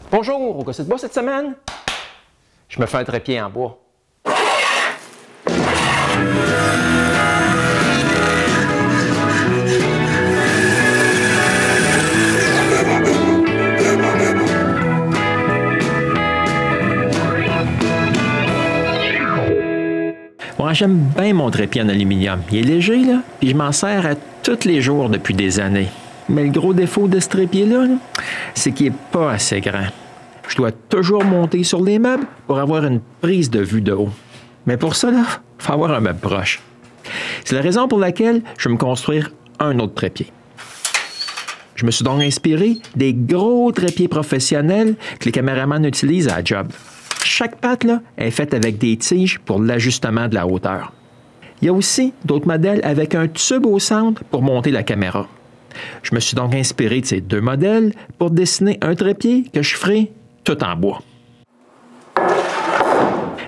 Bonjour, au Gosset de bois cette semaine, je me fais un trépied en bois. Ouais, j'aime bien mon trépied en aluminium. Il est léger, là, puis je m'en sers à tous les jours depuis des années. Mais le gros défaut de ce trépied-là, c'est qu'il n'est pas assez grand. Je dois toujours monter sur les meubles pour avoir une prise de vue de haut. Mais pour ça, il faut avoir un meuble proche. C'est la raison pour laquelle je vais me construire un autre trépied. Je me suis donc inspiré des gros trépieds professionnels que les caméramans utilisent à la job. Chaque patte là, est faite avec des tiges pour l'ajustement de la hauteur. Il y a aussi d'autres modèles avec un tube au centre pour monter la caméra. Je me suis donc inspiré de ces deux modèles pour dessiner un trépied que je ferai tout en bois.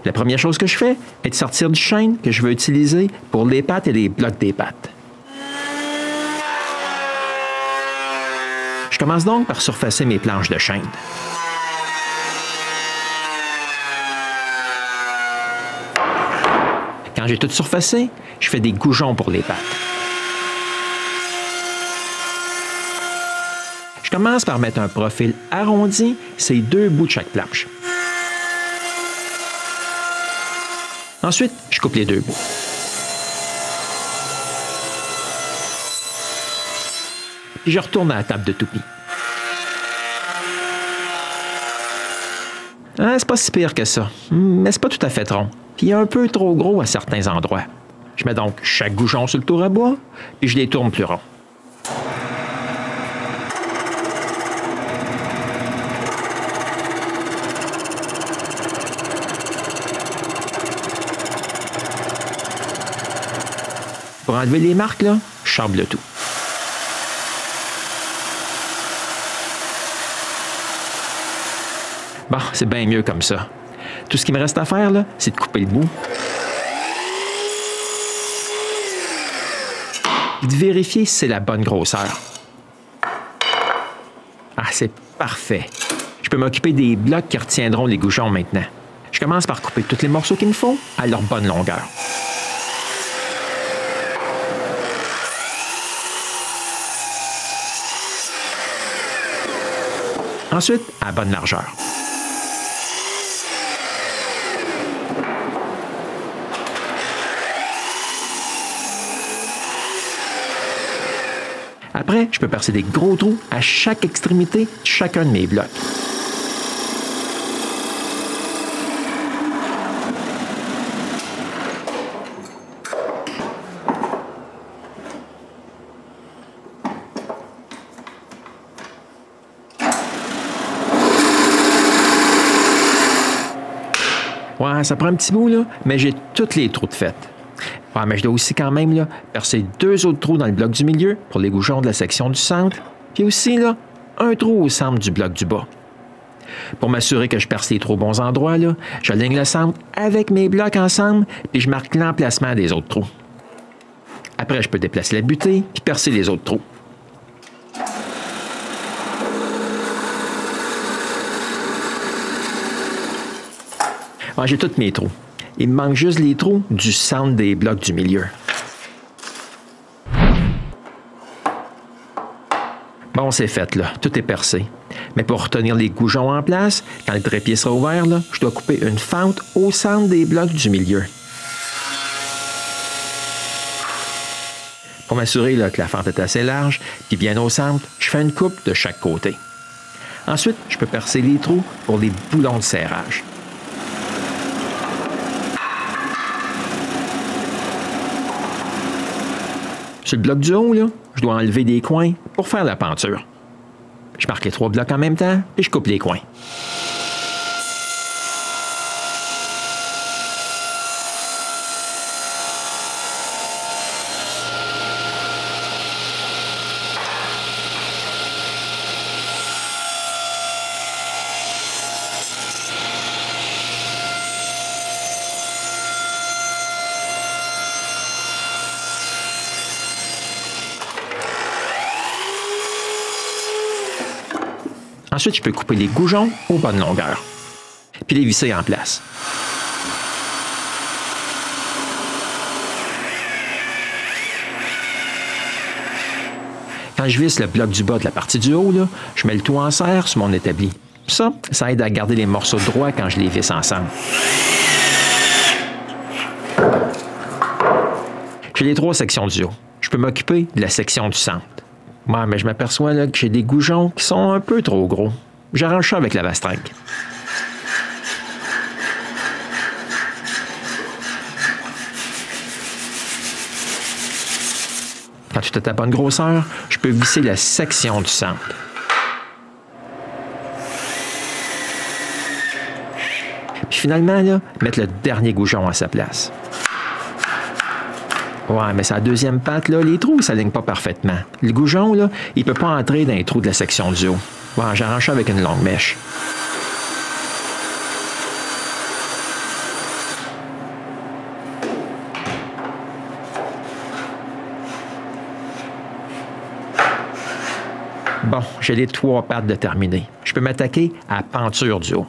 La première chose que je fais est de sortir du chêne que je veux utiliser pour les pattes et les blocs des pattes. Je commence donc par surfacer mes planches de chêne. Quand j'ai tout surfacé, je fais des goujons pour les pattes. Je commence par mettre un profil arrondi, ces deux bouts de chaque planche. Ensuite, je coupe les deux bouts. Puis je retourne à la table de toupie. C'est pas si pire que ça, mais c'est pas tout à fait rond, puis un peu trop gros à certains endroits. Je mets donc chaque goujon sur le tour à bois, puis je les tourne plus rond. Pour enlever les marques, là, je chambre le tout. Bon, c'est bien mieux comme ça. Tout ce qui me reste à faire, là, c'est de couper le bout. Et de vérifier si c'est la bonne grosseur. Ah, c'est parfait. Je peux m'occuper des blocs qui retiendront les goujons maintenant. Je commence par couper tous les morceaux qu'il me faut à leur bonne longueur. Ensuite, à bonne largeur. Après, je peux percer des gros trous à chaque extrémité de chacun de mes blocs. Ouais, ça prend un petit bout, là, mais j'ai tous les trous de fait. Ouais, mais je dois aussi quand même là, percer deux autres trous dans le bloc du milieu pour les goujons de la section du centre, puis aussi là, un trou au centre du bloc du bas. Pour m'assurer que je perce les trous aux bons endroits, là, j'aligne le centre avec mes blocs ensemble, puis je marque l'emplacement des autres trous. Après, je peux déplacer la butée, puis percer les autres trous. Ouais, j'ai tous mes trous. Il me manque juste les trous du centre des blocs du milieu. Bon, c'est fait, là. Tout est percé. Mais pour retenir les goujons en place, quand le trépied sera ouvert, là, je dois couper une fente au centre des blocs du milieu. Pour m'assurer là, que la fente est assez large, puis bien au centre, je fais une coupe de chaque côté. Ensuite, je peux percer les trous pour les boulons de serrage. Sur le bloc du haut, là, je dois enlever des coins pour faire la penture. Je marque les trois blocs en même temps et je coupe les coins. Ensuite, je peux couper les goujons aux bonnes longueurs, puis les visser en place. Quand je visse le bloc du bas de la partie du haut, là, je mets le tout en serre sur mon établi. Ça aide à garder les morceaux droits quand je les visse ensemble. J'ai les 3 sections du haut. Je peux m'occuper de la section du centre. Ouais, mais je m'aperçois là, que j'ai des goujons qui sont un peu trop gros. J'arrange ça avec la vastringue. Quand tout est à bonne grosseur, je peux visser la section du centre. Puis finalement, là, mettre le dernier goujon à sa place. Ouais, mais sa deuxième patte, là, les trous ne s'alignent pas parfaitement. Le goujon, là, il ne peut pas entrer dans les trous de la section du haut. Ouais, j'arrange ça avec une longue mèche. Bon, j'ai les 3 pattes de terminées. Je peux m'attaquer à la penture du haut.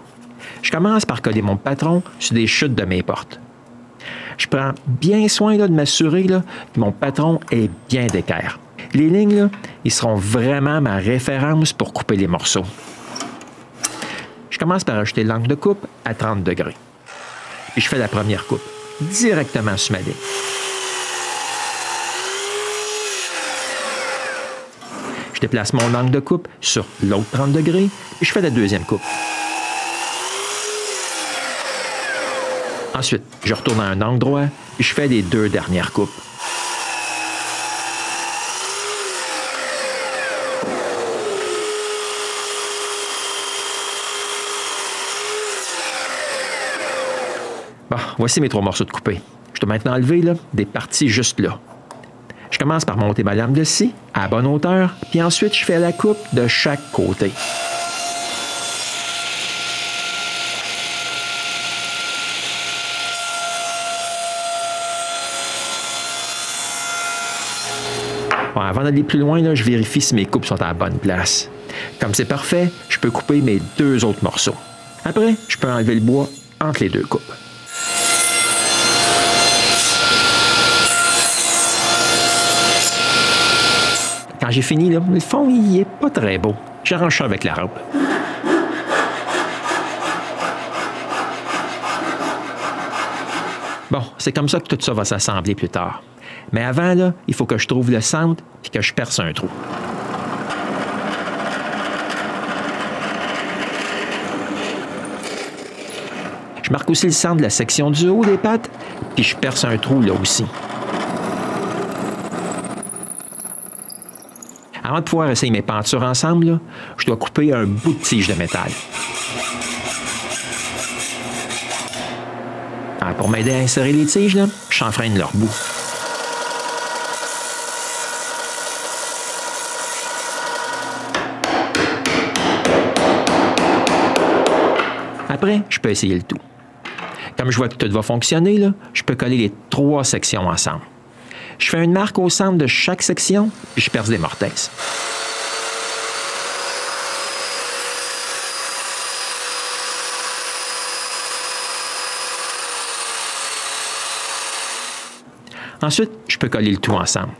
Je commence par coller mon patron sur des chutes de mes portes. Je prends bien soin là, de m'assurer là, que mon patron est bien d'équerre. Les lignes, là, ils seront vraiment ma référence pour couper les morceaux. Je commence par ajouter l'angle de coupe à 30 degrés. Puis je fais la première coupe directement sur ma ligne. Je déplace mon angle de coupe sur l'autre 30 degrés et je fais la deuxième coupe. Ensuite, je retourne à un angle droit et je fais les 2 dernières coupes. Bon, voici mes 3 morceaux de coupé. Je dois maintenant enlever là, des parties juste là. Je commence par monter ma lame de scie à bonne hauteur, puis ensuite je fais la coupe de chaque côté. Bon, avant d'aller plus loin, là, je vérifie si mes coupes sont à la bonne place. Comme c'est parfait, je peux couper mes 2 autres morceaux. Après, je peux enlever le bois entre les 2 coupes. Quand j'ai fini, là, le fond, il n'est pas très beau. J'arrange ça avec la rampe. Bon, c'est comme ça que tout ça va s'assembler plus tard. Mais avant, là, il faut que je trouve le centre et que je perce un trou. Je marque aussi le centre de la section du haut des pattes, puis je perce un trou là aussi. Avant de pouvoir essayer mes pentures ensemble, là, je dois couper un bout de tige de métal. Alors, pour m'aider à insérer les tiges, là, je chanfreine leur bout. Après, je peux essayer le tout. Comme je vois que tout va fonctionner, là, je peux coller les 3 sections ensemble. Je fais une marque au centre de chaque section, puis je perce des mortaises. Ensuite, je peux coller le tout ensemble.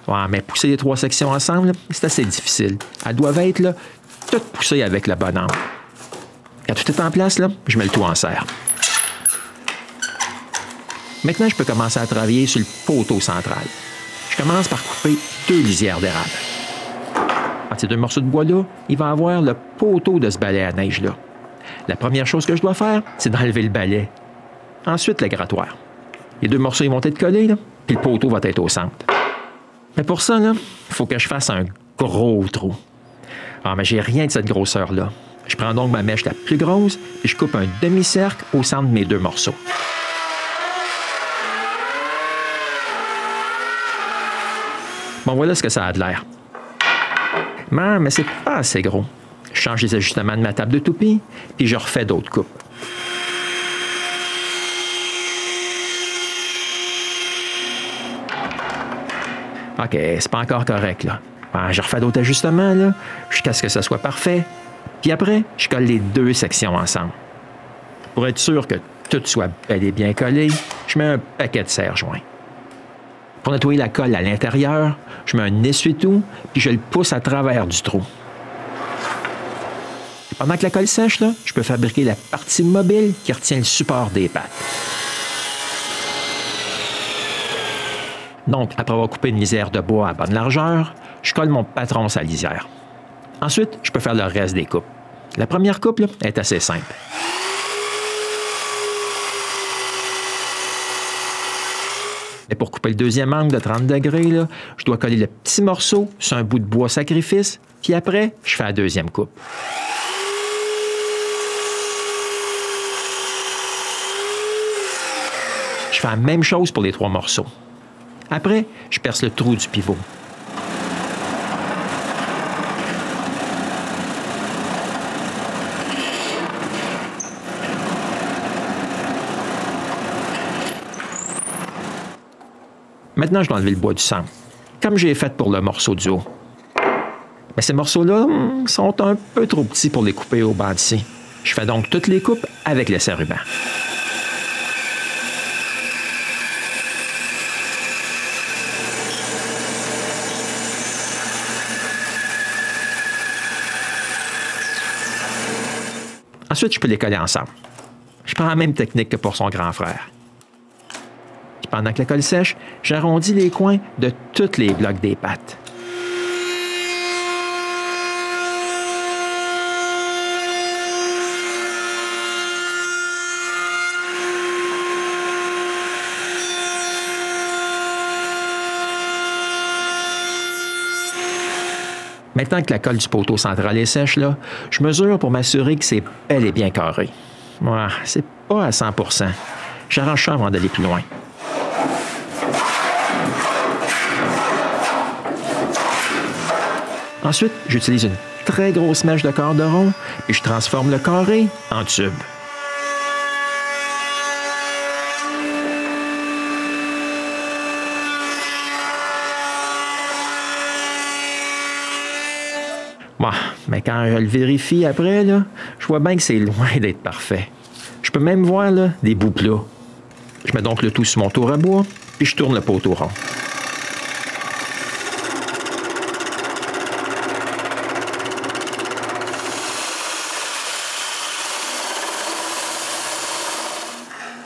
Ouais, mais pousser les 3 sections ensemble, c'est assez difficile. Elles doivent être là, toutes poussées avec le bon angle. Quand tout est en place, là, je mets le tout en serre. Maintenant, je peux commencer à travailler sur le poteau central. Je commence par couper 2 lisières d'érable. Entre ces 2 morceaux de bois-là, il va y avoir le poteau de ce balai à neige-là. La première chose que je dois faire, c'est d'enlever le balai. Ensuite, le grattoir. Les 2 morceaux ils vont être collés, là, puis le poteau va être au centre. Mais pour ça, il faut que je fasse un gros trou. Ah, mais j'ai rien de cette grosseur-là. Je prends donc ma mèche la plus grosse et je coupe un demi-cercle au centre de mes 2 morceaux. Bon, voilà ce que ça a de l'air. Mais c'est pas assez gros. Je change les ajustements de ma table de toupie, puis je refais d'autres coupes. OK, c'est pas encore correct, là. Ben, je refais d'autres ajustements là, jusqu'à ce que ça soit parfait. Puis après, je colle les deux sections ensemble. Pour être sûr que tout soit bel et bien collé, je mets un paquet de serre-joints. Pour nettoyer la colle à l'intérieur, je mets un essuie-tout puis je le pousse à travers du trou. Pendant que la colle sèche, là, je peux fabriquer la partie mobile qui retient le support des pattes. Donc, après avoir coupé une lisière de bois à bonne largeur, je colle mon patron sa lisière. Ensuite, je peux faire le reste des coupes. La première coupe là, est assez simple. Et pour couper le deuxième angle de 30 degrés, là, je dois coller le petit morceau sur un bout de bois sacrifice, puis après, je fais la deuxième coupe. Je fais la même chose pour les 3 morceaux. Après, je perce le trou du pivot. Maintenant, je dois enlever le bois du centre, comme j'ai fait pour le morceau du haut. Mais ces morceaux-là sont un peu trop petits pour les couper au bandit. Je fais donc toutes les coupes avec le serre-ruban. Ensuite, je peux les coller ensemble. Je prends la même technique que pour son grand frère. Puis pendant que la colle sèche, j'arrondis les coins de tous les blocs des pattes. Maintenant que la colle du poteau central est sèche, là, je mesure pour m'assurer que c'est bel et bien carré. Ouais, c'est pas à 100%. J'arrange ça avant d'aller plus loin. Ensuite, j'utilise une très grosse mèche de corderon et je transforme le carré en tube. Bon, mais quand je le vérifie après, là, je vois bien que c'est loin d'être parfait. Je peux même voir là, des bouts plats. Je mets donc le tout sur mon tour à bois, puis je tourne le poteau rond.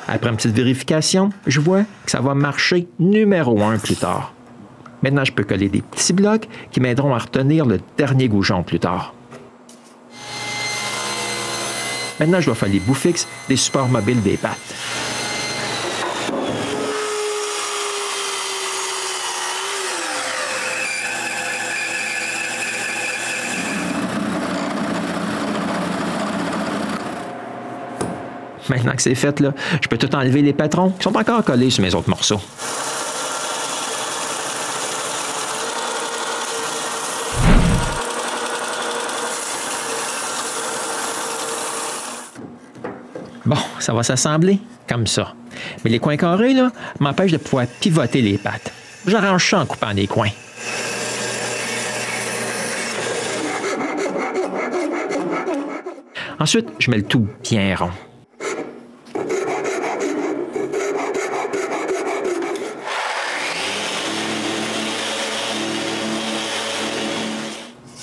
Après une petite vérification, je vois que ça va marcher numéro 1 plus tard. Maintenant, je peux coller des petits blocs qui m'aideront à retenir le dernier goujon plus tard. Maintenant, je dois faire les bouts fixes des supports mobiles des pattes. Maintenant que c'est fait, là, je peux tout enlever les patrons qui sont encore collés sur mes autres morceaux. Bon, ça va s'assembler comme ça. Mais les coins carrés, là, m'empêchent de pouvoir pivoter les pattes. J'arrange ça en coupant des coins. Ensuite, je mets le tout bien rond.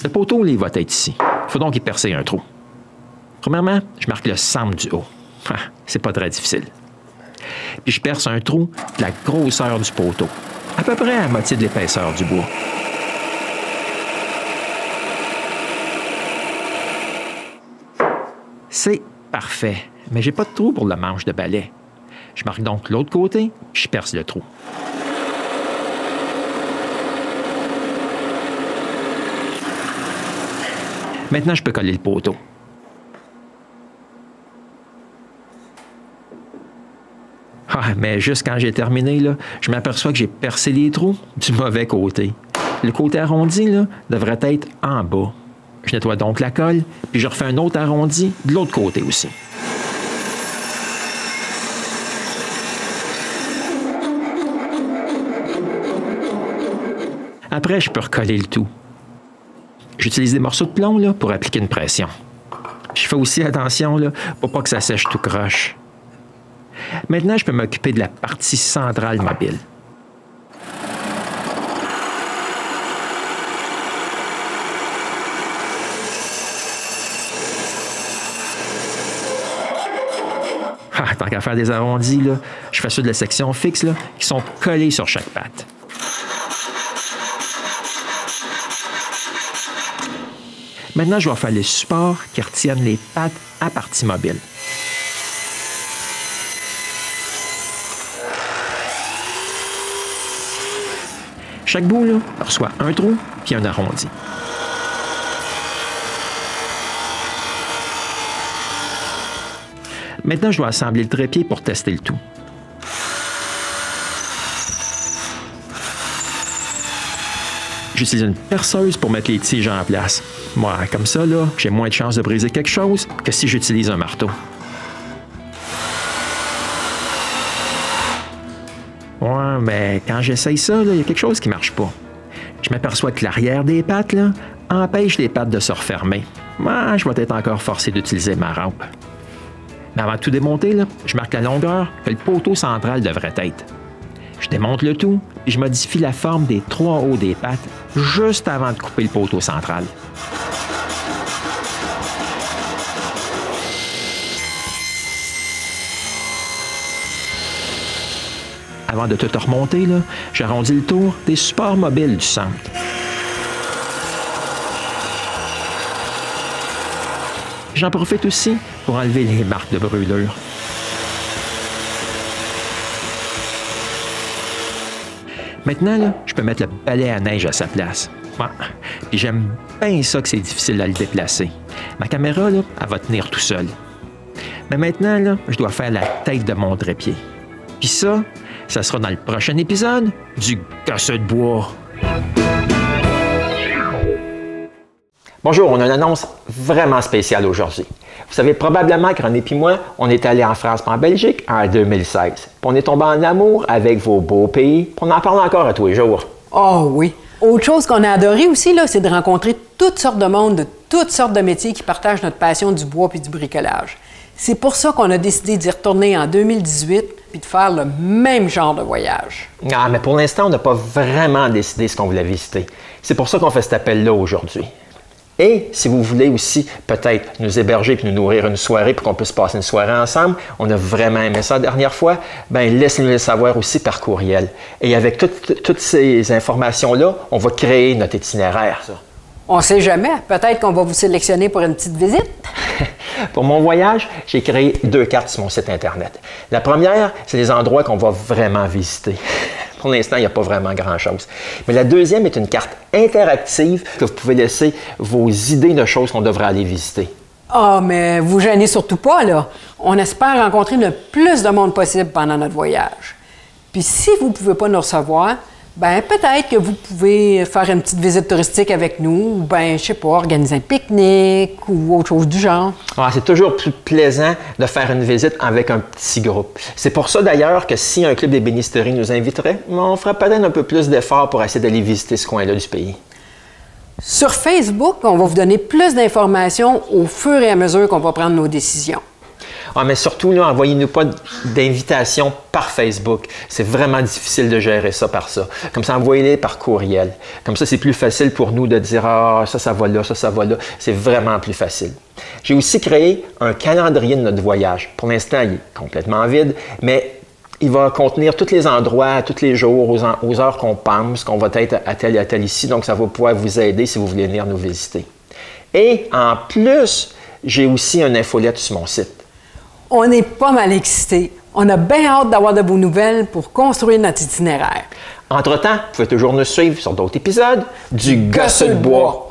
Le poteau, il va être ici. Il faut donc y percer un trou. Premièrement, je marque le centre du haut. C'est pas très difficile. Puis je perce un trou de la grosseur du poteau, à peu près à moitié de l'épaisseur du bois. C'est parfait, mais j'ai pas de trou pour le manche de balai. Je marque donc l'autre côté, puis je perce le trou. Maintenant, je peux coller le poteau. Ah, mais juste quand j'ai terminé, là, je m'aperçois que j'ai percé les trous du mauvais côté. Le côté arrondi là, devrait être en bas. Je nettoie donc la colle, puis je refais un autre arrondi de l'autre côté aussi. Après, je peux recoller le tout. J'utilise des morceaux de plomb là, pour appliquer une pression. Je fais aussi attention là, pour pas que ça sèche tout croche. Maintenant, je peux m'occuper de la partie centrale mobile. Ah, tant qu'à faire des arrondis, là, je fais ceux de la section fixe là, qui sont collés sur chaque patte. Maintenant, je vais faire les supports qui retiennent les pattes à partie mobile. Chaque bout là, reçoit un trou puis un arrondi. Maintenant, je dois assembler le trépied pour tester le tout. J'utilise une perceuse pour mettre les tiges en place. Moi, comme ça, là, j'ai moins de chances de briser quelque chose que si j'utilise un marteau. Ouais, mais quand j'essaye ça, il y a quelque chose qui ne marche pas. Je m'aperçois que l'arrière des pattes là, empêche les pattes de se refermer. Moi, je vais être encore forcé d'utiliser ma rampe. Mais avant de tout démonter, là, je marque la longueur que le poteau central devrait être. Je démonte le tout et je modifie la forme des 3 hauts des pattes juste avant de couper le poteau central. Avant de tout remonter, j'arrondis le tour des supports mobiles du centre. J'en profite aussi pour enlever les marques de brûlure. Maintenant, là, je peux mettre le balai à neige à sa place. Ouais. Puis j'aime bien ça que c'est difficile à le déplacer. Ma caméra, là, elle va tenir tout seul. Mais maintenant, là, je dois faire la tête de mon trépied. Puis ça sera dans le prochain épisode du Gosseux de bois. Bonjour, on a une annonce vraiment spéciale aujourd'hui. Vous savez probablement que René et moi, on est allés en France et en Belgique en 2016. Puis on est tombé en amour avec vos beaux pays. Puis on en parle encore à tous les jours. Oh oui. Autre chose qu'on a adoré aussi, là, c'est de rencontrer toutes sortes de monde, de toutes sortes de métiers qui partagent notre passion du bois puis du bricolage. C'est pour ça qu'on a décidé d'y retourner en 2018 puis de faire le même genre de voyage. Ah, mais pour l'instant, on n'a pas vraiment décidé ce qu'on voulait visiter. C'est pour ça qu'on fait cet appel-là aujourd'hui. Et si vous voulez aussi peut-être nous héberger puis nous nourrir une soirée pour qu'on puisse passer une soirée ensemble, on a vraiment aimé ça la dernière fois, bien laissez-nous le savoir aussi par courriel. Et avec toutes ces informations-là, on va créer notre itinéraire, ça. On sait jamais, peut-être qu'on va vous sélectionner pour une petite visite. Pour mon voyage, j'ai créé 2 cartes sur mon site Internet. La première, c'est les endroits qu'on va vraiment visiter. Pour l'instant, il n'y a pas vraiment grand-chose. Mais la deuxième est une carte interactive que vous pouvez laisser vos idées de choses qu'on devrait aller visiter. Ah, mais vous gênez surtout pas, là. On espère rencontrer le plus de monde possible pendant notre voyage. Puis si vous ne pouvez pas nous recevoir, ben peut-être que vous pouvez faire une petite visite touristique avec nous, ou ben je sais pas, organiser un pique-nique ou autre chose du genre. Ah, c'est toujours plus plaisant de faire une visite avec un petit groupe. C'est pour ça d'ailleurs que si un club d'ébénisterie nous inviterait, on ferait peut-être un peu plus d'efforts pour essayer d'aller visiter ce coin-là du pays. Sur Facebook, on va vous donner plus d'informations au fur et à mesure qu'on va prendre nos décisions. Ah, mais surtout, envoyez-nous pas d'invitation par Facebook. C'est vraiment difficile de gérer ça par ça. Comme ça, envoyez-les par courriel. Comme ça, c'est plus facile pour nous de dire « Ah, ça va là, ça va là ». C'est vraiment plus facile. J'ai aussi créé un calendrier de notre voyage. Pour l'instant, il est complètement vide, mais il va contenir tous les endroits, tous les jours, aux heures qu'on pense, qu'on va être à tel et à tel ici. Donc, ça va pouvoir vous aider si vous voulez venir nous visiter. Et en plus, j'ai aussi une infolette sur mon site. On est pas mal excités. On a bien hâte d'avoir de vos nouvelles pour construire notre itinéraire. Entre-temps, vous pouvez toujours nous suivre sur d'autres épisodes du Gosseux de bois.